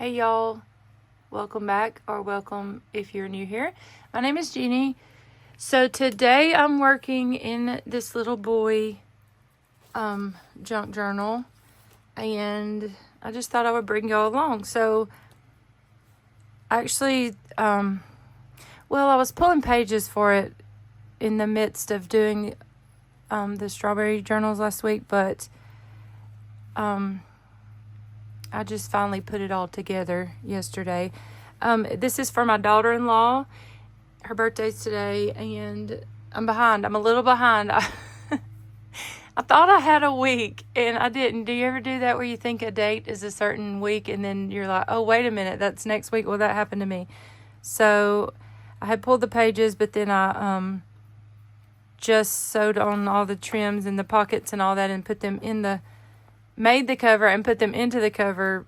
Hey y'all, welcome back, or welcome if you're new here. My name is Jeannie. So today I'm working in this little boy junk journal, and I just thought I would bring y'all along. So actually, I was pulling pages for it in the midst of doing the strawberry journals last week, but I just finally put it all together yesterday. This is for my daughter-in-law. Her birthday's today, and I'm behind. I'm a little behind. I thought I had a week, and I didn't. Do you ever do that where you think a date is a certain week, and then you're like, oh, wait a minute, that's next week? Well, that happened to me. So I had pulled the pages, but then I just sewed on all the trims and the pockets and all that and put them in made the cover and put them into the cover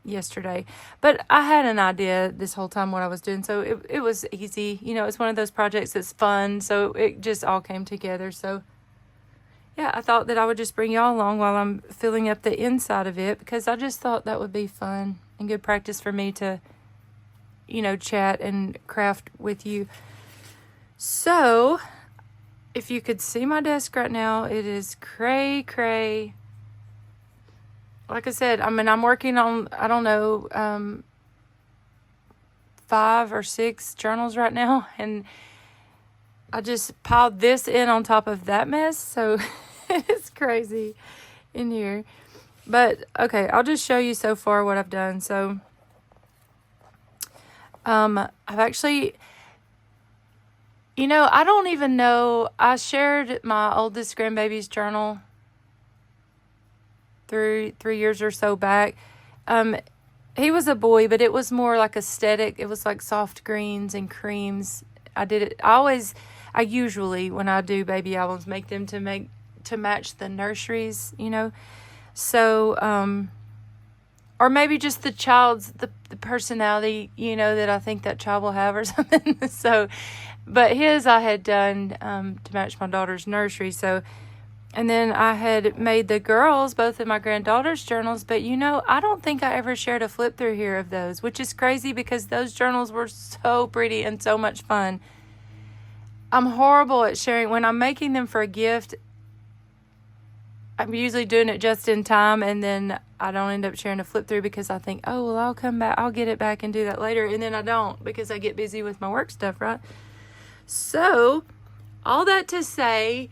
yesterday. But I had an idea this whole time what I was doing, so it was easy. It's one of those projects that's fun, so it just all came together. So yeah, I thought that I would just bring y'all along while I'm filling up the inside of it, because I just thought that would be fun and good practice for me to chat and craft with you. So if you could see my desk right now, it is cray. Like I said, I'm working on, 5 or 6 journals right now, and I just piled this in on top of that mess, so it's crazy in here. But, okay, I'll just show you so far what I've done. So, I've actually, I don't even know, I shared my oldest grandbaby's journal 3 years or so back. He was a boy, but it was more like aesthetic. It was like soft greens and creams. I usually, when I do baby albums, make them to match the nurseries, So, or maybe just the child's, the personality, that I think that child will have or something. So, but his I had done to match my daughter's nursery. So, and then I had made the girls, both of my granddaughters' journals, but I don't think I ever shared a flip through here of those, which is crazy because those journals were so pretty and so much fun. I'm horrible at sharing. When I'm making them for a gift, I'm usually doing it just in time, and then I don't end up sharing a flip through because I think, oh, well, I'll come back, I'll get it back and do that later, and then I don't because I get busy with my work stuff, right? So, all that to say,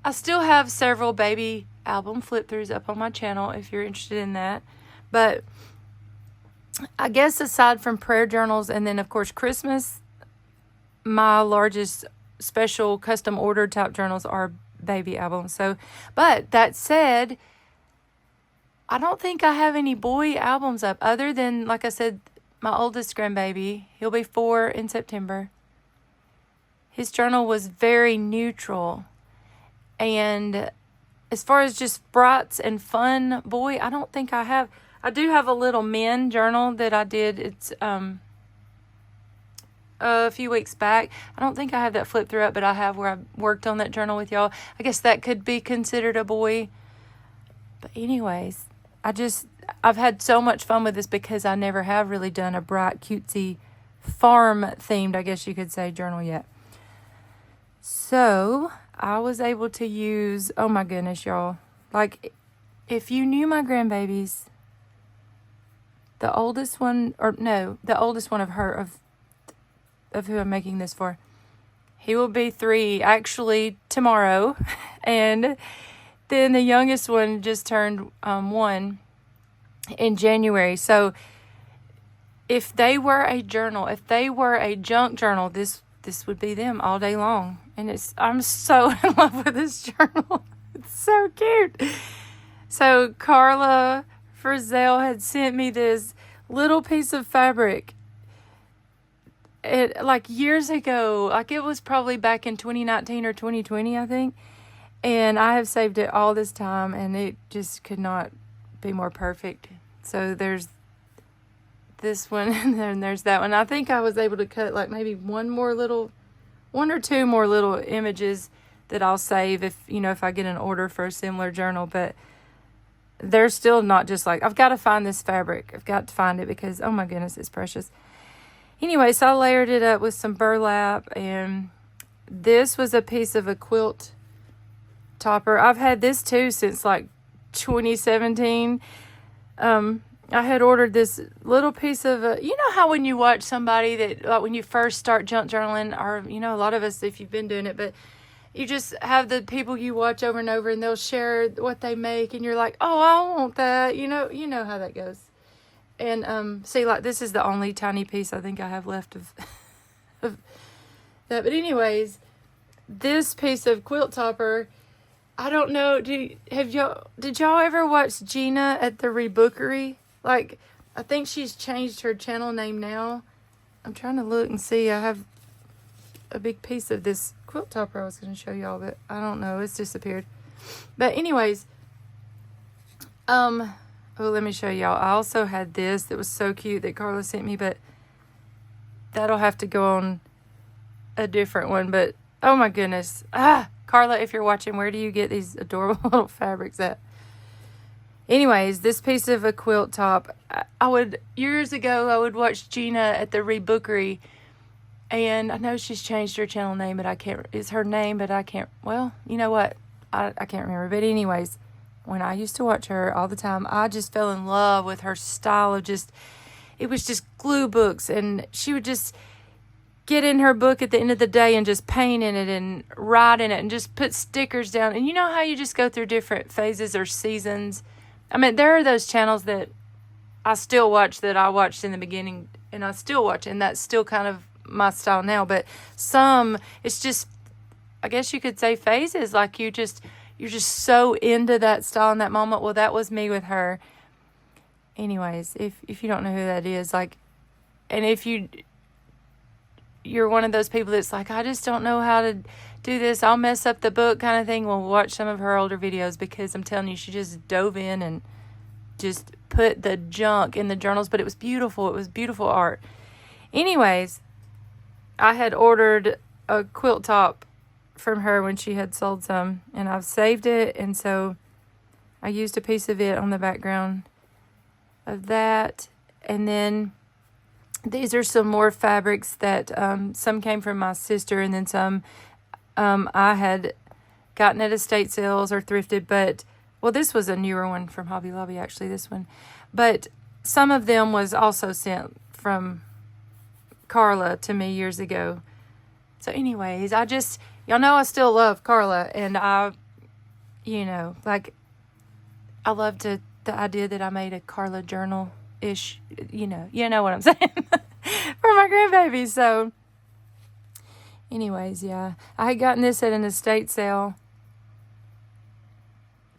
I still have several baby album flip-throughs up on my channel if you're interested in that. But I guess aside from prayer journals and then, of course, Christmas, my largest special custom order type journals are baby albums. So, but that said, I don't think I have any boy albums up other than, like I said, my oldest grandbaby. He'll be 4 in September. His journal was very neutral. And as far as just brights and fun boy, I don't think I have. I do have a little men journal that I did. It's a few weeks back. I don't think I have that flip through up, but I have where I worked on that journal with y'all. I guess that could be considered a boy. But anyways, I've had so much fun with this because I never have really done a bright, cutesy, farm themed, I guess you could say, journal yet. So I was able to use, oh my goodness, y'all. Like, if you knew my grandbabies, the oldest one of who I'm making this for, he will be 3 actually tomorrow. And then the youngest one just turned 1 in January. So if they were a junk journal, this would be them all day long. And I'm so in love with this journal. It's so cute. So Carla Frizzell had sent me this little piece of fabric. Like years ago. Like it was probably back in 2019 or 2020, I think. And I have saved it all this time, and it just could not be more perfect. So there's this one, and then there's that one. I think I was able to cut like maybe one or two more little images that I'll save if I get an order for a similar journal. But they're still not just like, I've got to find this fabric. I've got to find it because, oh my goodness, it's precious. Anyway, so I layered it up with some burlap, and this was a piece of a quilt topper. I've had this too since like 2017. I had ordered this little piece of you know how when you watch somebody that, like when you first start junk journaling, or, you know, a lot of us, if you've been doing it, but you just have the people you watch over and over, and they'll share what they make, and you're like, oh, I want that. You know how that goes. And see, like, this is the only tiny piece I think I have left of, of that. But anyways, this piece of quilt topper, I don't know, did y'all ever watch Gina at the Rebookery? Like, I think she's changed her channel name now. I'm trying to look and see. I have a big piece of this quilt topper I was going to show y'all, but I don't know, it's disappeared. But anyways, oh, let me show y'all. I also had this that was so cute that Carla sent me, but that'll have to go on a different one. But oh my goodness, Carla, if you're watching, where do you get these adorable little fabrics at? Anyways, this piece of a quilt top, years ago I would watch Gina at the Rebookery. And I know she's changed her channel name, but it's her name, but I can't, well, you know what? I can't remember. But anyways, when I used to watch her all the time, I just fell in love with her style of it was just glue books. And she would just get in her book at the end of the day and just paint in it and write in it and just put stickers down. And you know how you just go through different phases or seasons? I mean, there are those channels that I still watch that I watched in the beginning and I still watch, and that's still kind of my style now. But some, it's just, I guess you could say phases. Like you're just so into that style in that moment. Well, that was me with her. Anyways, if you don't know who that is, like, and if you're one of those people that's like, I just don't know how to do this, I'll mess up the book kind of thing, well, watch some of her older videos, because I'm telling you, she just dove in and just put the junk in the journals. But it was beautiful. It was beautiful art. Anyways, I had ordered a quilt top from her when she had sold some, and I've saved it, and so I used a piece of it on the background of that. And then these are some more fabrics that some came from my sister, and then some I had gotten at estate sales or thrifted. But, well, this was a newer one from Hobby Lobby, actually, this one. But some of them was also sent from Carla to me years ago. So anyways, y'all know I still love Carla, and I loved the idea that I made a Carla journal-ish, you know what I'm saying, for my grandbaby. So anyways, yeah, I had gotten this at an estate sale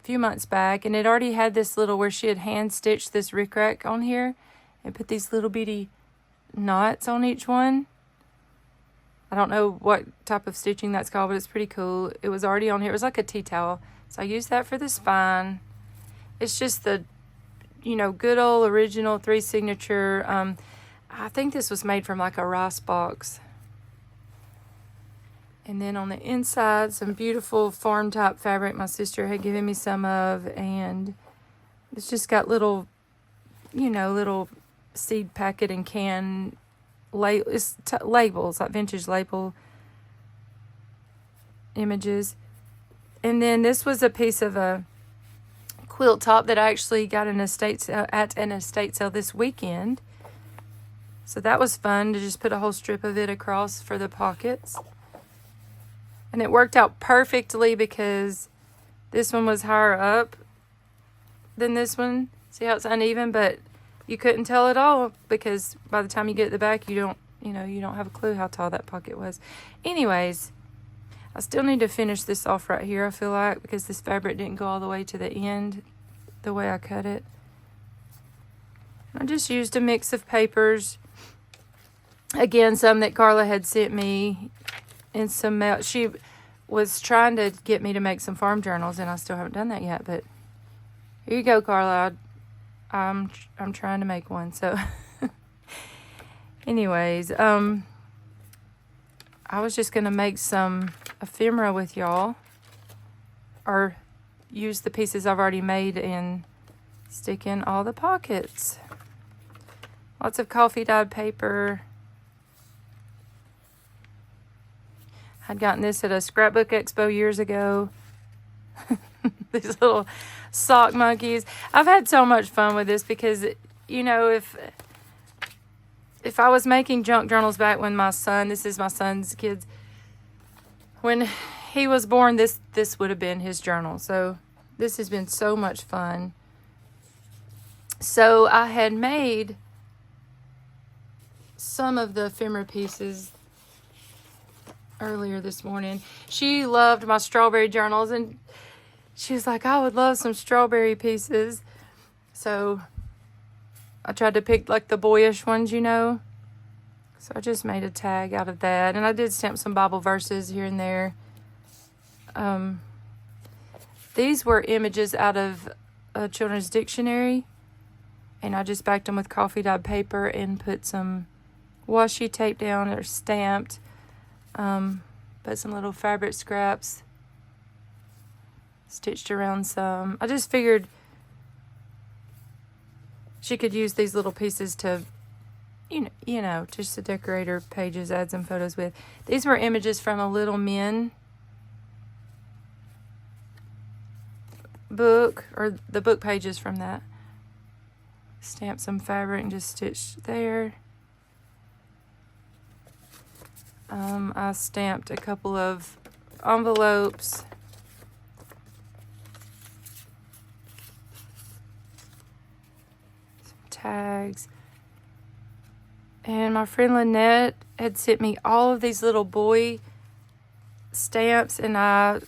a few months back, and it already had this little, where she had hand-stitched this rickrack on here and put these little bitty knots on each one. I don't know what type of stitching that's called, but it's pretty cool. It was already on here. It was like a tea towel. So I used that for the spine. It's just the, good old original 3 signature. I think this was made from like a rice box. And then on the inside, some beautiful farm type fabric my sister had given me some of. And it's just got little, little seed packet and can labels, like vintage label images. And then this was a piece of a quilt top that I actually got at an estate sale this weekend. So that was fun to just put a whole strip of it across for the pockets. And it worked out perfectly because this one was higher up than this one. See how it's uneven, but you couldn't tell at all, because by the time you get at the back, you don't have a clue how tall that pocket was. Anyways, I still need to finish this off right here, I feel like, because this fabric didn't go all the way to the end the way I cut it. I just used a mix of papers. Again, some that Carla had sent me, and some else. She was trying to get me to make some farm journals, and I still haven't done that yet. But here you go, Carla. I'm trying to make one. So anyways, I was just going to make some ephemera with y'all, or use the pieces I've already made and stick in all the pockets. Lots of coffee dyed paper. I'd gotten this at a scrapbook expo years ago. These little sock monkeys. I've had so much fun with this because, you know, if I was making junk journals back when my son, this is my son's kids, when he was born, this would have been his journal. So this has been so much fun. So I had made some of the ephemera pieces earlier this morning. She loved my strawberry journals, and she was like, I would love some strawberry pieces. So I tried to pick like the boyish ones, you know. So I just made a tag out of that. And I did stamp some Bible verses here and there. These were images out of a children's dictionary. And I just backed them with coffee dyed paper and put some washi tape down or stamped. Put some little fabric scraps. Stitched around some. I just figured she could use these little pieces to, you know, just to decorate her pages, add some photos with. These were images from a Little Men book, or the book pages from that. Stamp some fabric and just stitch there. I stamped a couple of envelopes. Tags. And my friend Lynette had sent me all of these little boy stamps, and I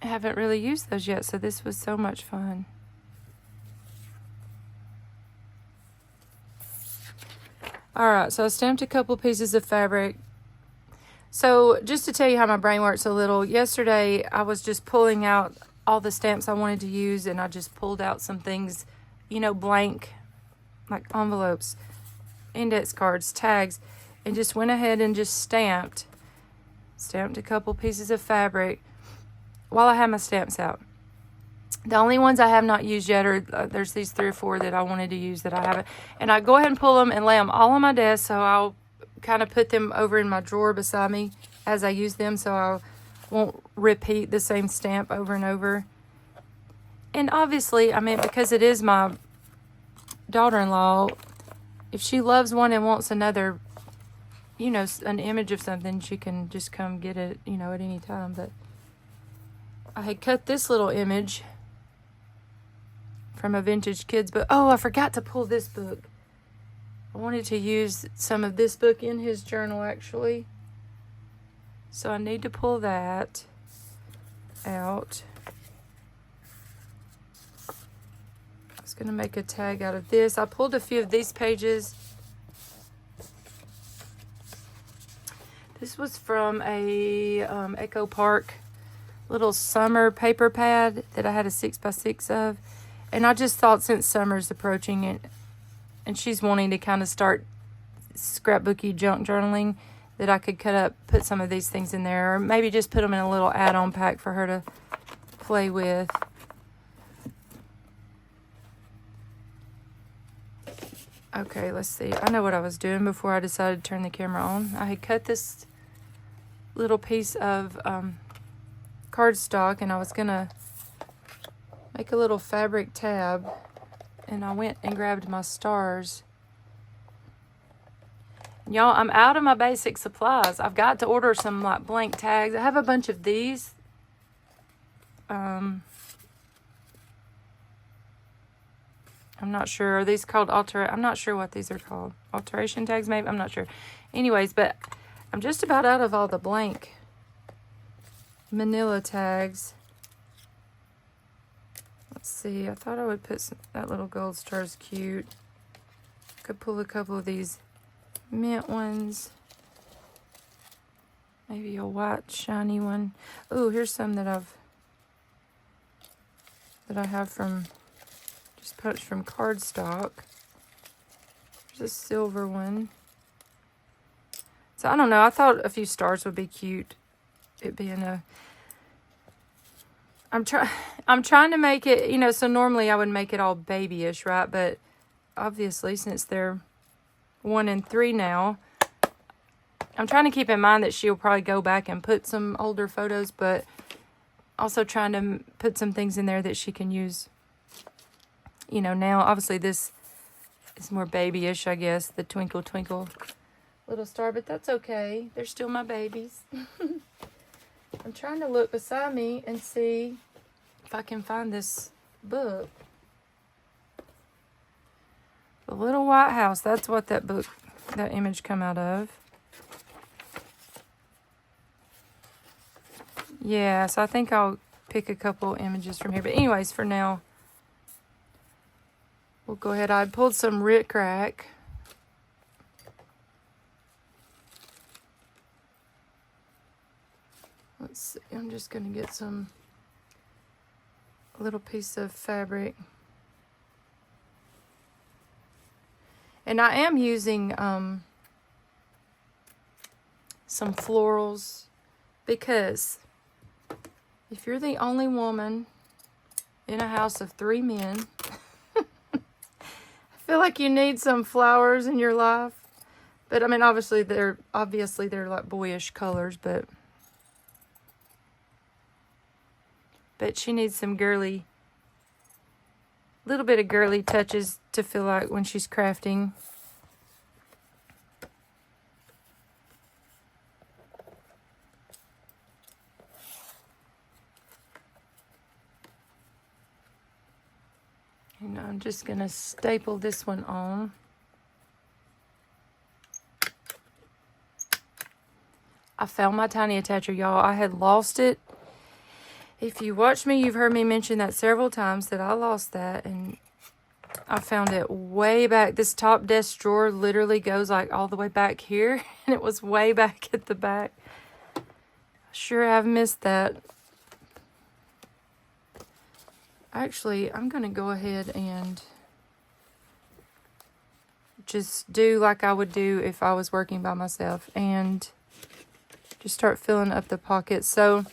haven't really used those yet, so this was so much fun. Alright, so I stamped a couple pieces of fabric. So just to tell you how my brain works a little, yesterday I was just pulling out all the stamps I wanted to use, and I just pulled out some things, you know, blank, like envelopes, index cards, tags, and just went ahead and just stamped a couple pieces of fabric while I had my stamps out. The only ones I have not used yet are, there's these 3 or 4 that I wanted to use that I haven't. And I go ahead and pull them and lay them all on my desk, so I'll kind of put them over in my drawer beside me as I use them, so I won't repeat the same stamp over and over. And obviously, I mean, because it is my daughter-in-law, if she loves one and wants another, you know, an image of something, she can just come get it, you know, at any time. But I had cut this little image from a vintage kids book. Oh, I forgot to pull this book. I wanted to use some of this book in his journal, actually. So I need to pull that out. I was going to make a tag out of this. I pulled a few of these pages. This was from a Echo Park little summer paper pad that I had a 6x6 of. And I just thought, since summer's approaching it, and she's wanting to kind of start scrapbooky junk journaling, that I could put some of these things in there, or maybe just put them in a little add-on pack for her to play with. Okay, let's see. I know what I was doing before I decided to turn the camera on. I had cut this little piece of cardstock, and I was gonna make a little fabric tab, and I went and grabbed my stars. Y'all, I'm out of my basic supplies. I've got to order some like blank tags. I have a bunch of these. I'm not sure. Are these called I'm not sure what these are called. Alteration tags, maybe? I'm not sure. Anyways, but I'm just about out of all the blank manila tags. Let's see. I thought I would put that little gold star is cute. Could pull a couple of these mint ones. Maybe a white shiny one. Oh, here's some that I have from just punched from cardstock. There's a silver one. So I don't know. I thought a few stars would be cute. It being I'm trying to make it, so normally I would make it all babyish, right? But obviously, since they're 1 and 3 now, I'm trying to keep in mind that she'll probably go back and put some older photos, but also trying to put some things in there that she can use, now. Obviously, this is more babyish, I guess, the Twinkle Twinkle Little Star, but that's okay. They're still my babies. I'm trying to look beside me and see if I can find this book. The Little White House. That's what that image come out of. Yeah, so I think I'll pick a couple images from here. But anyways, for now, we'll go ahead. I pulled some Rick Rack. Let's see. I'm just going to get a little piece of fabric. And I am using some florals because if you're the only woman in a house of 3 men, I feel like you need some flowers in your life. But I mean, obviously they're like boyish colors, but she needs some little bit of girly touches to feel like when she's crafting. And I'm just going to staple this one on. I found my tiny attacher, y'all. I had lost it. If you watch me, you've heard me mention that several times that I lost that. And I found it way back. This top desk drawer literally goes like all the way back here. And it was way back at the back. Sure have missed that. Actually, I'm going to go ahead and just do like I would do if I was working by myself and just start filling up the pockets. So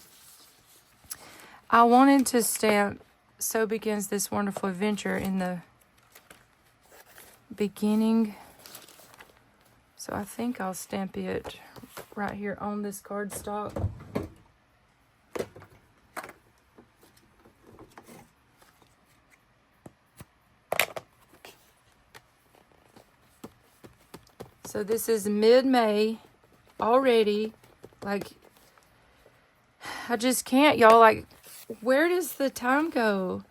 I wanted to stamp "So Begins This Wonderful Adventure" in the beginning. So I think I'll stamp it right here on this cardstock. So this is mid-May already. Like, I just can't, y'all. Like, where does the time go?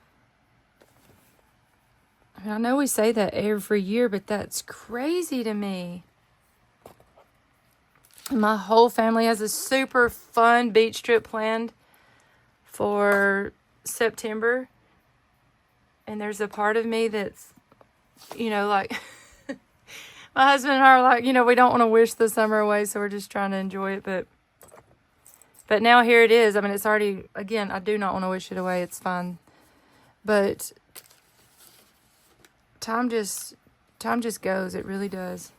I mean, I know we say that every year, but that's crazy to me. My whole family has a super fun beach trip planned for September. And there's a part of me that's, like... My husband and I are like, we don't want to wish the summer away, so we're just trying to enjoy it. But now here it is. I mean, it's already, again, I do not want to wish it away. It's fine. But time just goes. It really does.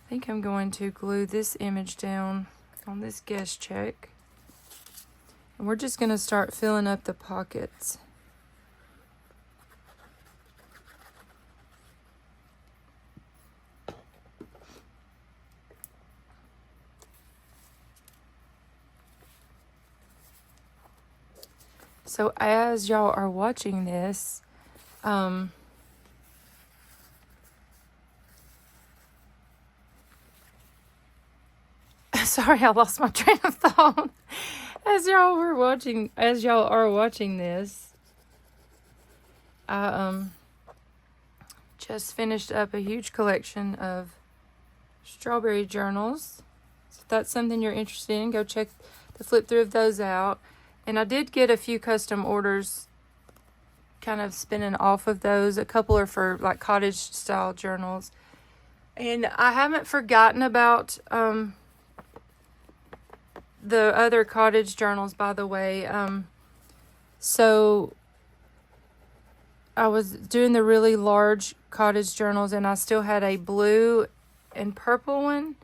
I think I'm going to glue this image down on this guest check. And we're just going to start filling up the pockets. So as y'all are watching this, sorry, I lost my train of thought. As y'all are watching this, I just finished up a huge collection of strawberry journals. So if that's something you're interested in, go check the flip through of those out. And I did get a few custom orders kind of spinning off of those. A couple are for like cottage style journals. And I haven't forgotten about the other cottage journals, by the way. So I was doing the really large cottage journals, and I still had a blue and purple one.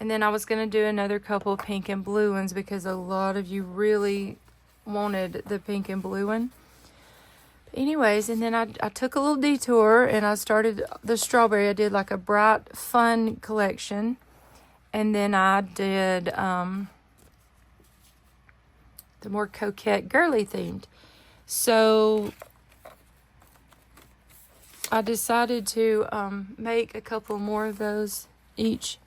And then I was going to do another couple of pink and blue ones because a lot of you really wanted the pink and blue one. But anyways, and then I took a little detour and I started the strawberry. I did like a bright, fun collection. And then I did the more coquette, girly themed. So I decided to make a couple more of those each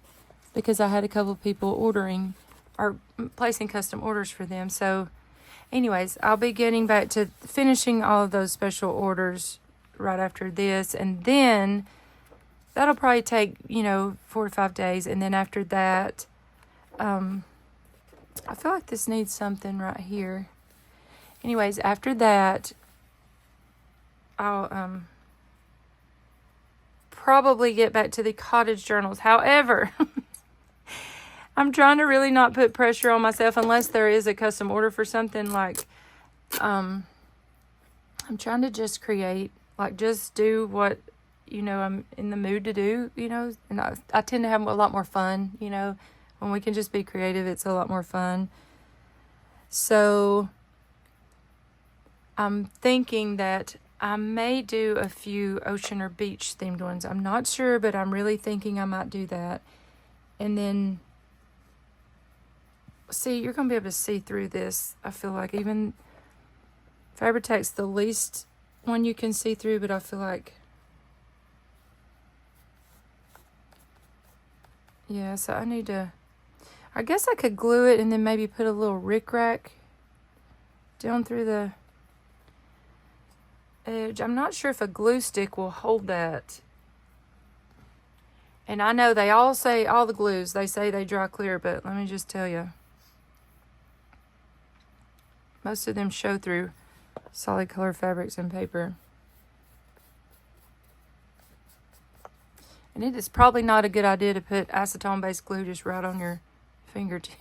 because I had a couple people ordering or placing custom orders for them. So anyways, I'll be getting back to finishing all of those special orders right after this. And then that'll probably take, 4 to 5 days. And then after that, I feel like this needs something right here. Anyways, after that, I'll probably get back to the cottage journals. However, I'm trying to really not put pressure on myself unless there is a custom order for something like, I'm trying to just create, like just do what, I'm in the mood to do, and I tend to have a lot more fun, when we can just be creative, it's a lot more fun. So I'm thinking that I may do a few ocean or beach themed ones. I'm not sure, but I'm really thinking I might do that. And then, see, you're going to be able to see through this. I feel like even Fabri-Tac the least one you can see through, but I feel like, yeah, so I guess I could glue it and then maybe put a little rickrack down through the edge. I'm not sure if a glue stick will hold that. And I know they all say, all the glues, they say they dry clear, but let me just tell you, most of them show through solid color fabrics and paper. And it is probably not a good idea to put acetone-based glue just right on your fingertip.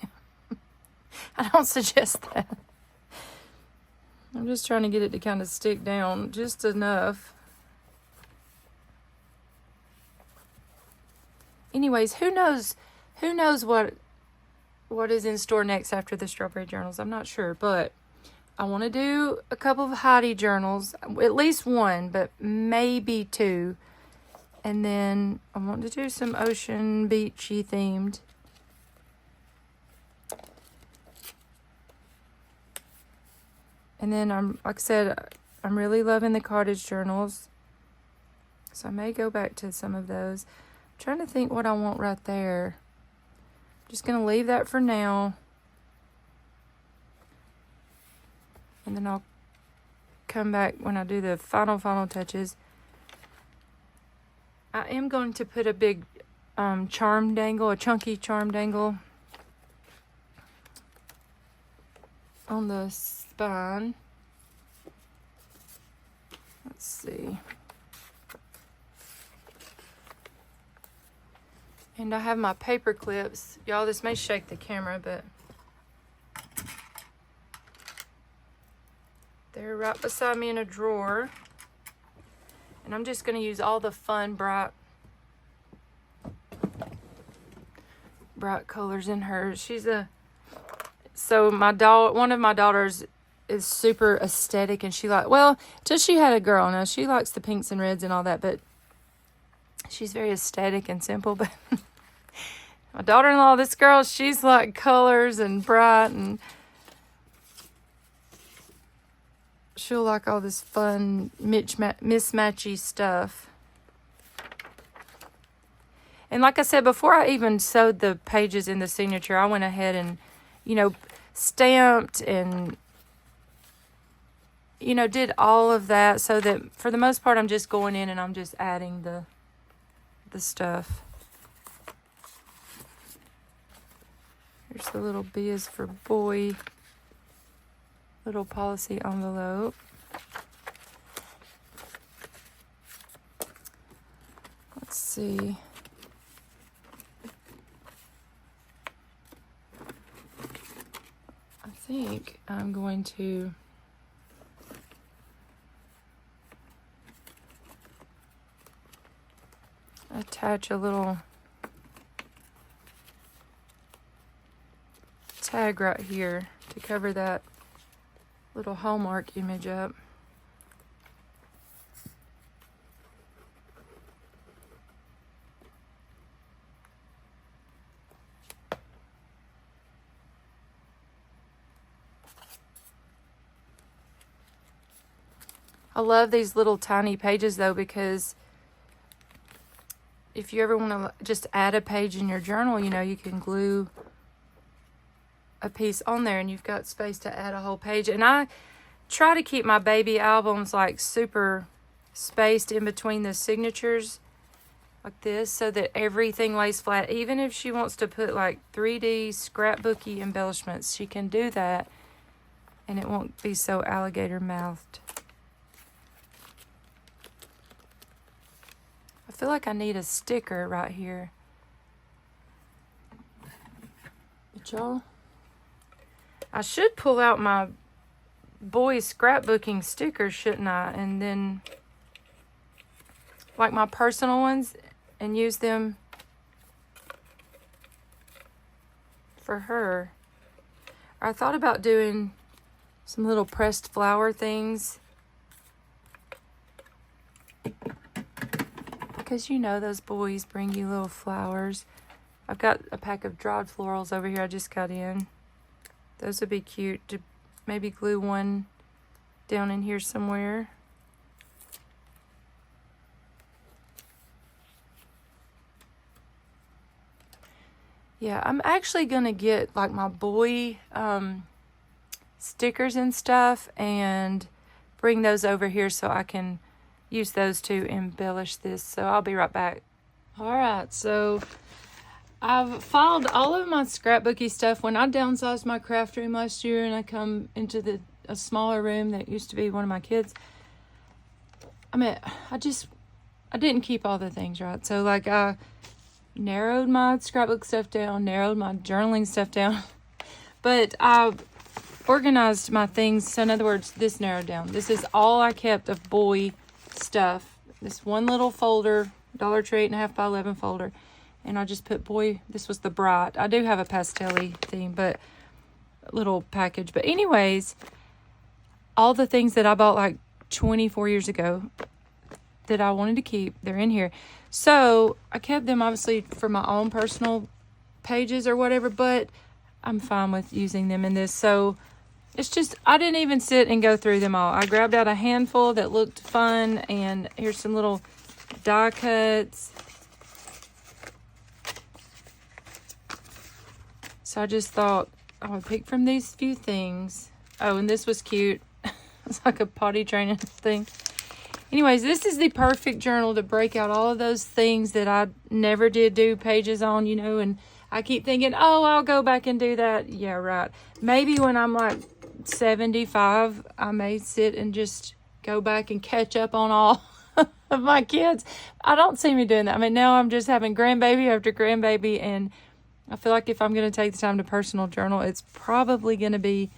I don't suggest that. I'm just trying to get it to kind of stick down just enough. Anyways, who knows what is in store next after the strawberry journals? I'm not sure, but I want to do a couple of Heidi journals, at least one, but maybe two. And then I want to do some ocean beachy themed. And then like I said, I'm really loving the cottage journals. So I may go back to some of those. I'm trying to think what I want right there. Just going to leave that for now. And then I'll come back when I do the final touches. I am going to put a big charm dangle, a chunky charm dangle on the spine. Let's see. And I have my paper clips. Y'all, this may shake the camera, but they're right beside me in a drawer. And I'm just going to use all the fun, bright colors in hers. So one of my daughters is super aesthetic, and till she had a girl. Now she likes the pinks and reds and all that, but she's very aesthetic and simple. But my daughter-in-law, this girl, she's like colors and bright, and she'll like all this fun mismatchy stuff. And like I said, before I even sewed the pages in the signature, I went ahead and, stamped and, did all of that so that for the most part, I'm just going in and I'm just adding the stuff. Here's the little B is for boy little policy envelope. Let's see. I think I'm going to attach a little tag right here to cover that little Hallmark image up. I love these little tiny pages though, because if you ever want to just add a page in your journal, you know, you can glue a piece on there and you've got space to add a whole page. And I try to keep my baby albums like super spaced in between the signatures like this, so that everything lays flat. Even if she wants to put like 3D scrapbooky embellishments, she can do that and it won't be so alligator mouthed. I feel like I need a sticker right here. But y'all, I should pull out my boys scrapbooking stickers, shouldn't I? And then, like my personal ones, and use them for her. I thought about doing some little pressed flower things, because you know those boys bring you little flowers. I've got a pack of dried florals over here I just got in. Those would be cute to maybe glue one down in here somewhere. Yeah, I'm actually gonna get like my boy stickers and stuff and bring those over here so I can use those to embellish this. So I'll be right back. All right, so I've filed all of my scrapbooky stuff. When I downsized my craft room last year and I come into a smaller room that used to be one of my kids, I mean, I didn't keep all the things, right? So like I narrowed my scrapbook stuff down, narrowed my journaling stuff down, but I organized my things. So in other words, this narrowed down. This is all I kept of boy stuff. This one little folder, Dollar Tree 8.5 by 11 folder. And I just put boy, this was the bright. I do have a pastel-y theme, but a little package. But anyways, all the things that I bought like 24 years ago that I wanted to keep, they're in here. So I kept them obviously for my own personal pages or whatever, but I'm fine with using them in this. So it's just, I didn't even sit and go through them all. I grabbed out a handful that looked fun, and here's some little die cuts. So I just thought I would pick from these few things. Oh, and this was cute. It's like a potty training thing. Anyways, this is the perfect journal to break out all of those things that I never did do pages on, you know, and I keep thinking, oh, I'll go back and do that. Yeah, right. Maybe when I'm like 75, I may sit and just go back and catch up on all of my kids. I don't see me doing that. I mean, now I'm just having grandbaby after grandbaby, and I feel like if I'm going to take the time to personal journal, it's probably going to be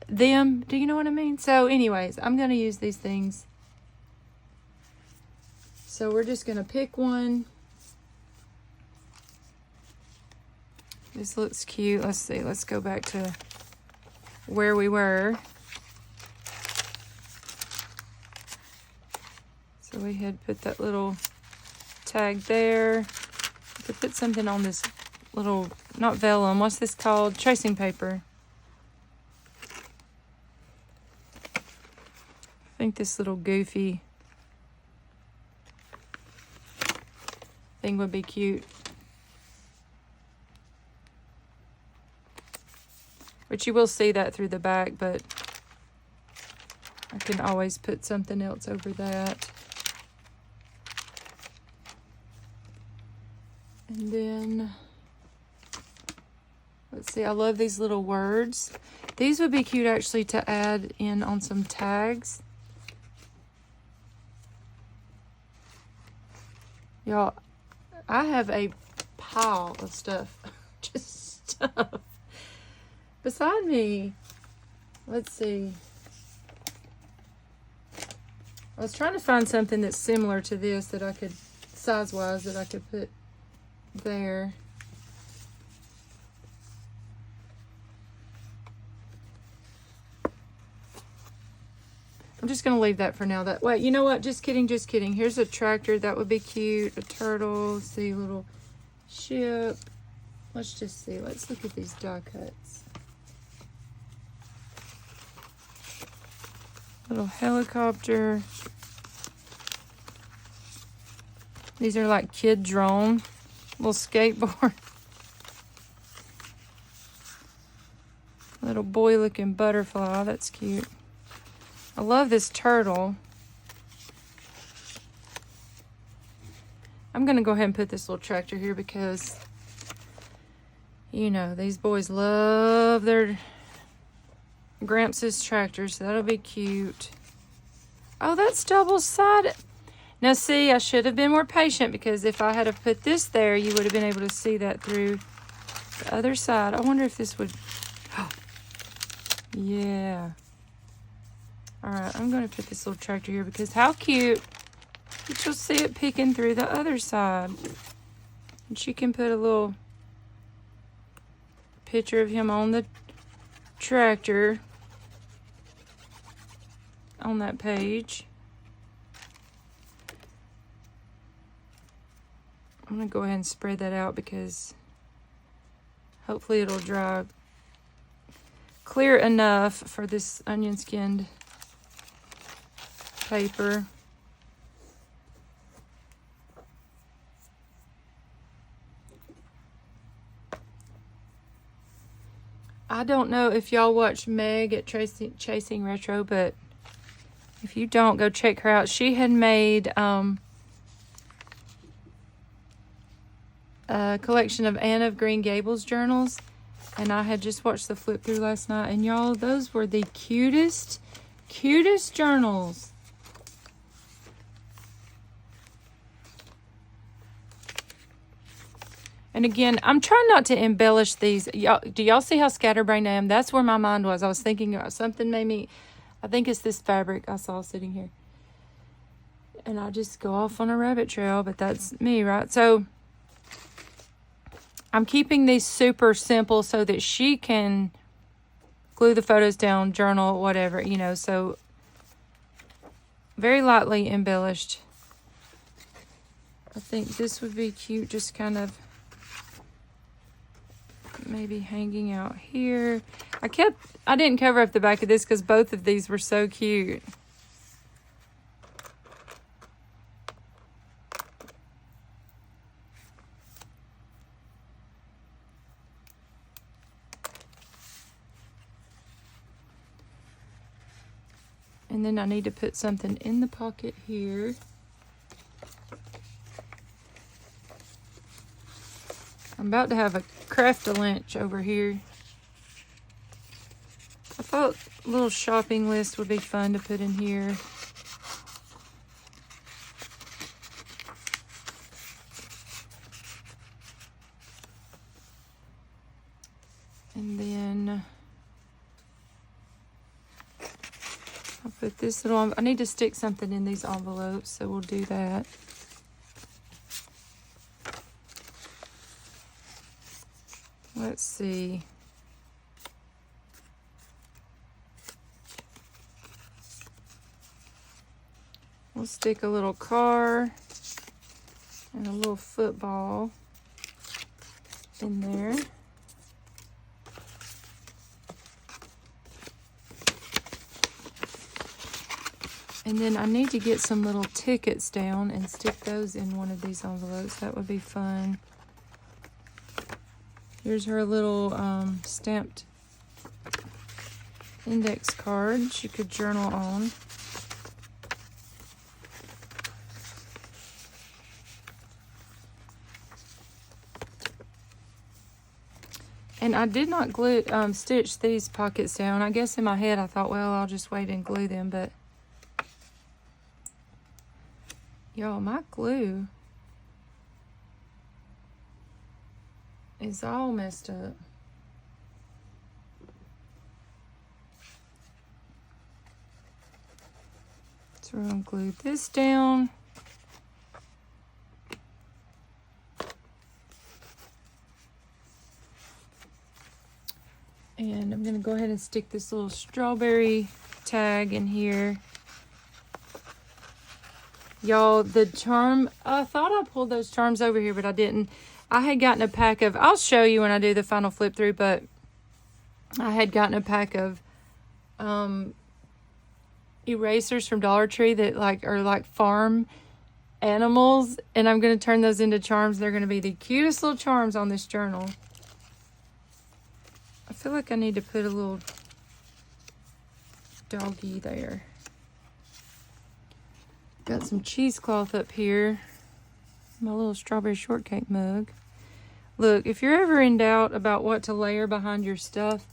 them. Do you know what I mean? So anyways, I'm going to use these things. So we're just going to pick one. This looks cute. Let's see. Let's go back to where we were. So we had put that little tag there. To put something on this little, not vellum, what's this called? Tracing paper. I think this little goofy thing would be cute. But you will see that through the back, but I can always put something else over that. And then, let's see, I love these little words. These would be cute actually to add in on some tags. Y'all, I have a pile of stuff, just stuff beside me. Let's see. I was trying to find something that's similar to this that I could, size-wise, that I could put there. just going to leave that for now. That wait, you know what? Just kidding, just kidding. Here's a tractor. That would be cute. A turtle. See, a little ship. Let's just see. Let's look at these die cuts. Little helicopter. These are like kid drone. Little skateboard. Little boy looking butterfly. That's cute. I love this turtle. I'm going to go ahead and put this little tractor here because, you know, these boys love their Gramps' tractor, so that'll be cute. Oh, that's double-sided. Now, see, I should have been more patient because if I had have put this there, you would have been able to see that through the other side. I wonder if this would... Oh, yeah. All right, I'm going to put this little tractor here because how cute. But you'll see it peeking through the other side. And she can put a little picture of him on the tractor on that page. I'm going to go ahead and spread that out because hopefully it'll dry clear enough for this onion skinned paper. I don't know if y'all watch Meg at Chasing Retro, but if you don't, go check her out. She had made a collection of Anne of Green Gables journals, and I had just watched the flip through last night, and y'all, those were the cutest journals. And again, I'm trying not to embellish these. Y'all, do y'all see how scatterbrained I am? That's where my mind was. I was thinking about something made me, I think it's this fabric I saw sitting here. And I just go off on a rabbit trail, but that's me, right? So I'm keeping these super simple so that she can glue the photos down, journal, whatever, you know. So very lightly embellished. I think this would be cute, just kind of maybe hanging out here. I didn't cover up the back of this because both of these were so cute. And then I need to put something in the pocket here. I'm about to have a craft-a-lunch over here. I thought a little shopping list would be fun to put in here. And then I'll put this little, I need to stick something in these envelopes, so we'll do that. Let's see. We'll stick a little car and a little football in there. And then I need to get some little tickets down and stick those in one of these envelopes. That would be fun. Here's her little stamped index card she could journal on. And I did not stitch these pockets down. I guess in my head I thought, well, I'll just wait and glue them, but y'all, my glue is all messed up. So we're gonna glue this down. And I'm gonna go ahead and stick this little strawberry tag in here. Y'all, the charm, I thought I pulled those charms over here, but I didn't. I had gotten a pack of, I'll show you when I do the final flip through, but I had gotten a pack of erasers from Dollar Tree that are like farm animals, and I'm going to turn those into charms. They're going to be the cutest little charms on this journal. I feel like I need to put a little doggy there. Got some cheesecloth up here. My little strawberry shortcake mug. Look, if you're ever in doubt about what to layer behind your stuff,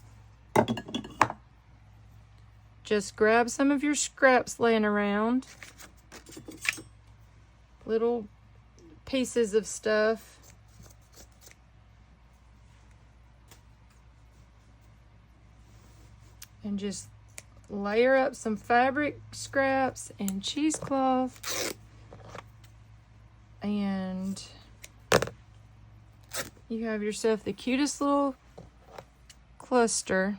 just grab some of your scraps laying around. Little pieces of stuff. And just layer up some fabric scraps and cheesecloth. And you have yourself the cutest little cluster.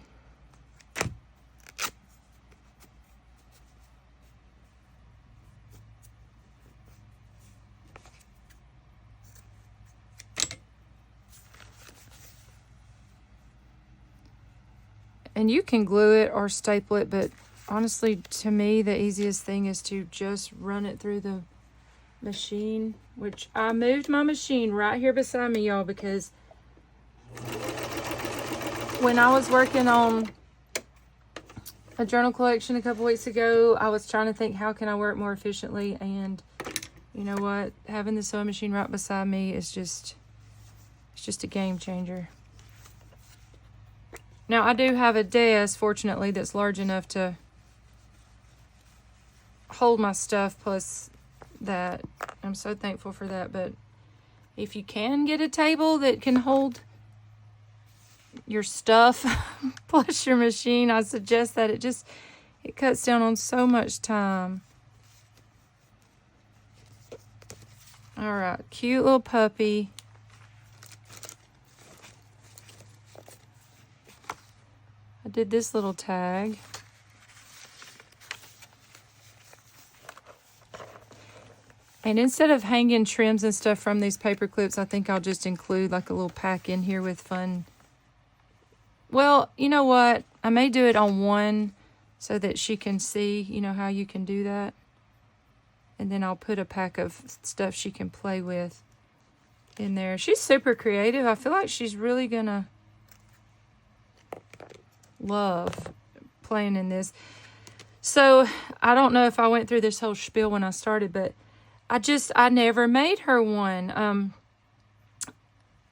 And you can glue it or staple it, but honestly, to me, the easiest thing is to just run it through the machine, which I moved my machine right here beside me, y'all, because when I was working on a journal collection a couple weeks ago, I was trying to think, how can I work more efficiently? And you know what? Having the sewing machine right beside me is just, it's just a game changer. Now, I do have a desk, fortunately, that's large enough to hold my stuff, plus that. I'm so thankful for that. But if you can get a table that can hold your stuff plus your machine, I suggest that. It cuts down on so much time. All right, cute little puppy. I did this little tag. And instead of hanging trims and stuff from these paper clips, I think I'll just include like a little pack in here with fun. Well, you know what? I may do it on one so that she can see, you know, how you can do that. And then I'll put a pack of stuff she can play with in there. She's super creative. I feel like she's really gonna love playing in this. So I don't know if I went through this whole spiel when I started, but I never made her one.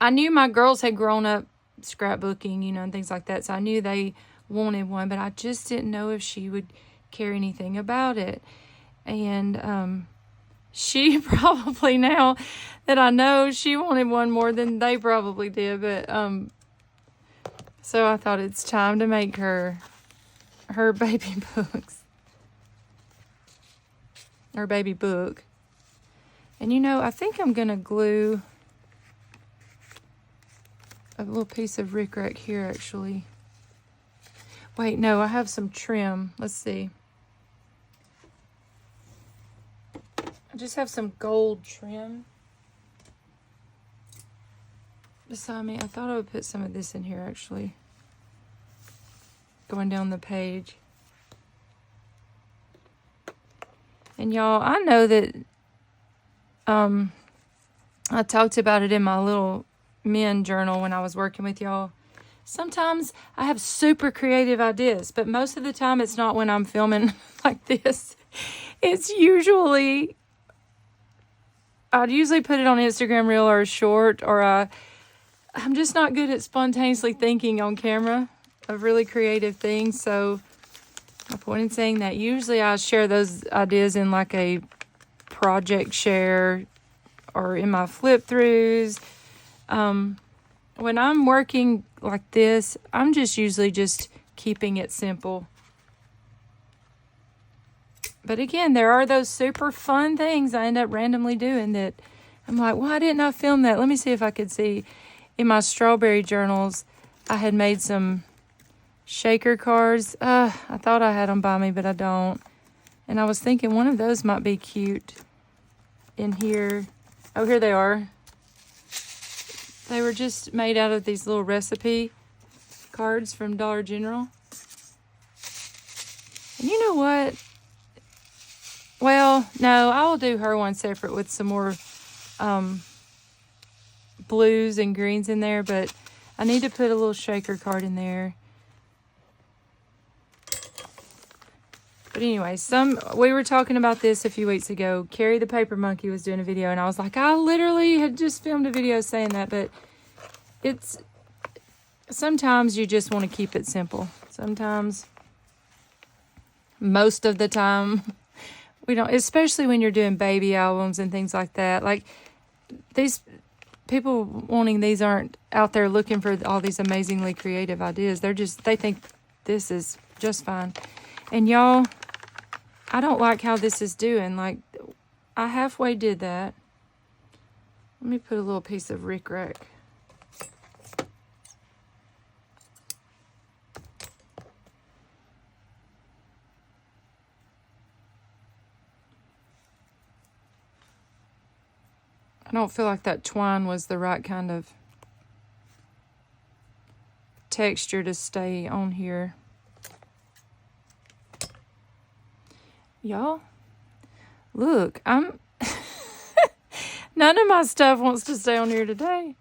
I knew my girls had grown up scrapbooking, you know, and things like that, so I knew they wanted one, but I just didn't know if she would care anything about it. And she probably, now that I know, she wanted one more than they probably did, but so I thought it's time to make her baby books. Her baby book. And you know, I think I'm going to glue a little piece of rickrack here, actually. Wait, no, I have some trim. Let's see. I just have some gold trim beside me. I thought I would put some of this in here, actually. Going down the page. And y'all, I know that I talked about it in my little men journal when I was working with y'all. Sometimes I have super creative ideas, but most of the time it's not when I'm filming like this. It's usually, I'd usually put it on Instagram Reel or a short, or I'm just not good at spontaneously thinking on camera of really creative things. So my point in saying that, usually I share those ideas in like a project share or in my flip throughs. When I'm working like this, I'm just usually just keeping it simple. But again, there are those super fun things I end up randomly doing that I'm like, why didn't I film that? Let me see if I could see. In my strawberry journals, I had made some shaker cards. I thought I had them by me, but I don't. And I was thinking one of those might be cute in here. Oh, here they are. They were just made out of these little recipe cards from Dollar General. And you know what? Well, no, I will do her one separate with some more blues and greens in there, but I need to put a little shaker card in there. But anyway, we were talking about this a few weeks ago. Carrie the Paper Monkey was doing a video, and I was like, I literally had just filmed a video saying that, but sometimes you just want to keep it simple. Sometimes, most of the time, we don't, especially when you're doing baby albums and things like that. Like, these people wanting these aren't out there looking for all these amazingly creative ideas. They think this is just fine. And y'all, I don't like how this is doing. Like, I halfway did that. Let me put a little piece of Rick Rack. I don't feel like that twine was the right kind of texture to stay on here. Y'all, look, none of my stuff wants to stay on here today.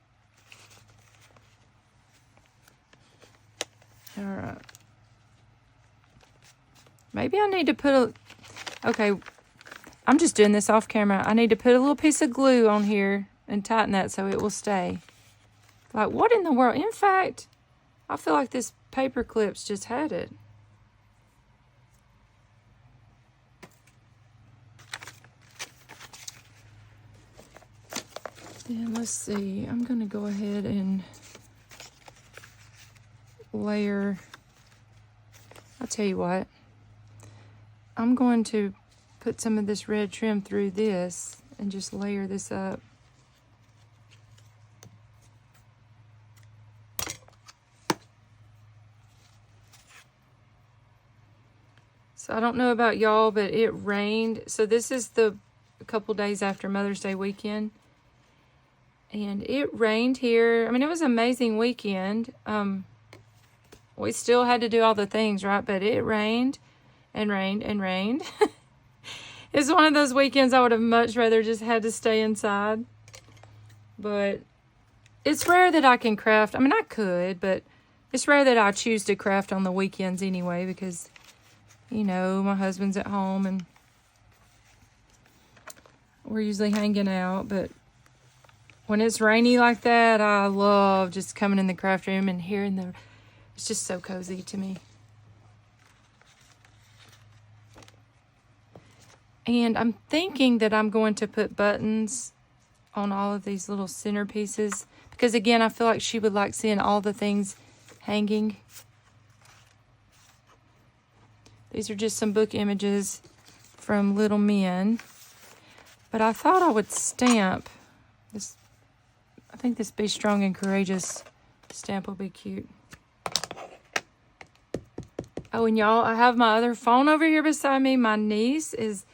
All right. Maybe I need to put okay, I'm just doing this off camera. I need to put a little piece of glue on here and tighten that so it will stay. Like, what in the world? In fact, I feel like this paper clips just had it. Then let's see. I'm going to go ahead and layer. I'll tell you what. I'm going to put some of this red trim through this and just layer this up. So I don't know about y'all, but it rained. So this is a couple days after Mother's Day weekend. And it rained here. I mean, it was an amazing weekend. We still had to do all the things, right? But it rained and rained and rained. It's one of those weekends I would have much rather just had to stay inside. But it's rare that I can craft. I mean, I could, but it's rare that I choose to craft on the weekends anyway because, you know, my husband's at home and we're usually hanging out. But when it's rainy like that, I love just coming in the craft room and hearing it's just so cozy to me. And I'm thinking that I'm going to put buttons on all of these little centerpieces. Because again, I feel like she would like seeing all the things hanging. These are just some book images from Little Men. But I thought I would stamp this. I think this Be Strong and Courageous stamp will be cute. Oh, and y'all, I have my other phone over here beside me. My niece is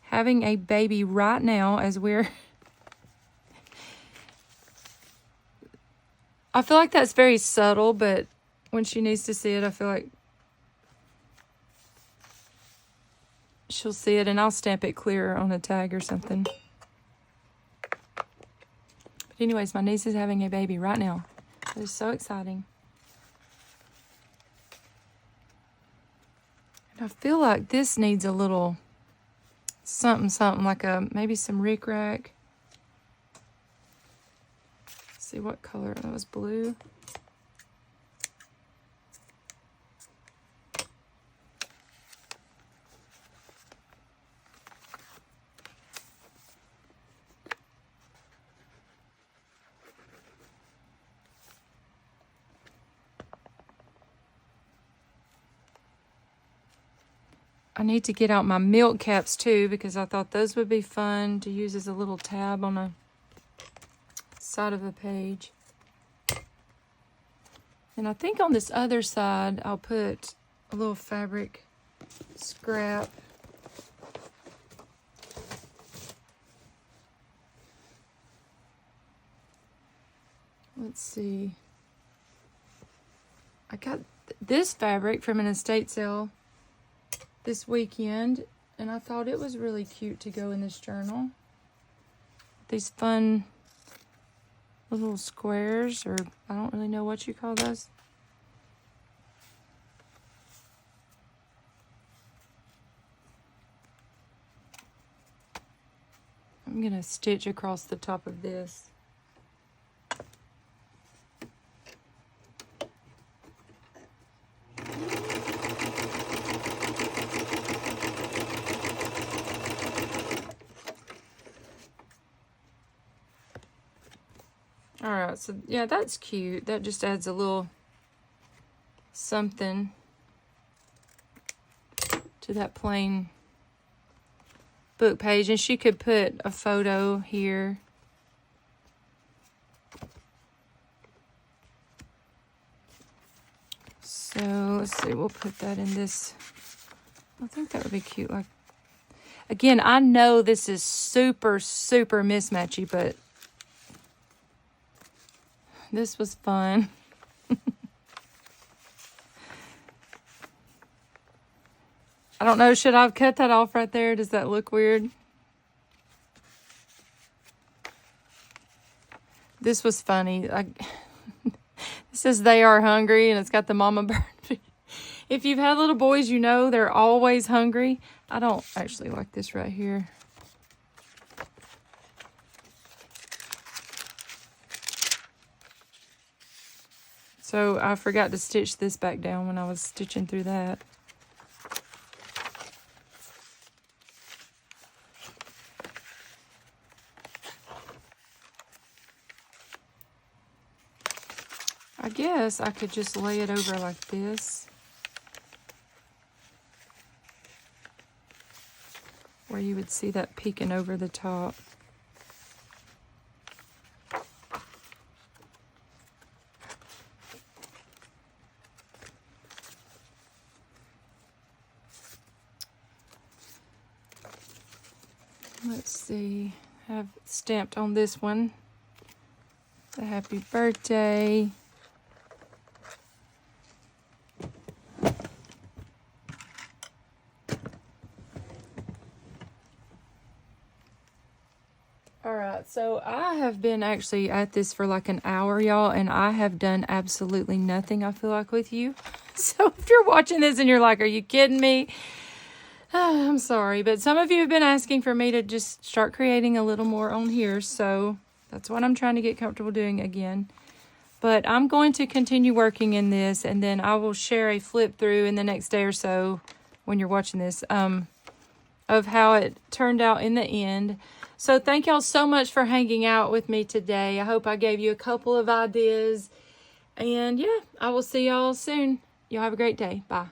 having a baby right now as I feel like that's very subtle, but when she needs to see it, I feel like she'll see it, and I'll stamp it clear on a tag or something. But anyways, my niece is having a baby right now. It's so exciting. And I feel like this needs a little something like maybe some Rick Rack. Let's see what color. That was blue. I need to get out my milk caps too because I thought those would be fun to use as a little tab on a side of a page. And I think on this other side, I'll put a little fabric scrap. let's see. I got this fabric from an estate sale this weekend, and I thought it was really cute to go in this journal. These fun little squares, or I don't really know what you call those. I'm gonna stitch across the top of this. All right, so yeah, that's cute. That just adds a little something to that plain book page. And she could put a photo here. So let's see, we'll put that in this. I think that would be cute. Like, again, I know this is super, super mismatchy, but this was fun. I don't know, should I have cut that off right there? Does that look weird? This was funny. It says they are hungry, and it's got the mama bird. If you've had little boys, you know they're always hungry. I don't actually like this right here. So I forgot to stitch this back down when I was stitching through that. I guess I could just lay it over like this, where you would see that peeking over the top. Let's see, I have stamped on this one the happy birthday. All right, so I have been actually at this for like an hour, y'all, and I have done absolutely nothing, I feel like, with you. So if you're watching this and you're like, are you kidding me? I'm sorry, but some of you have been asking for me to just start creating a little more on here, so that's what I'm trying to get comfortable doing again. But I'm going to continue working in this, and then I will share a flip through in the next day or so when you're watching this of how it turned out in the end. So thank y'all so much for hanging out with me today. I hope I gave you a couple of ideas. And yeah, I will see y'all soon. Y'all have a great day. Bye.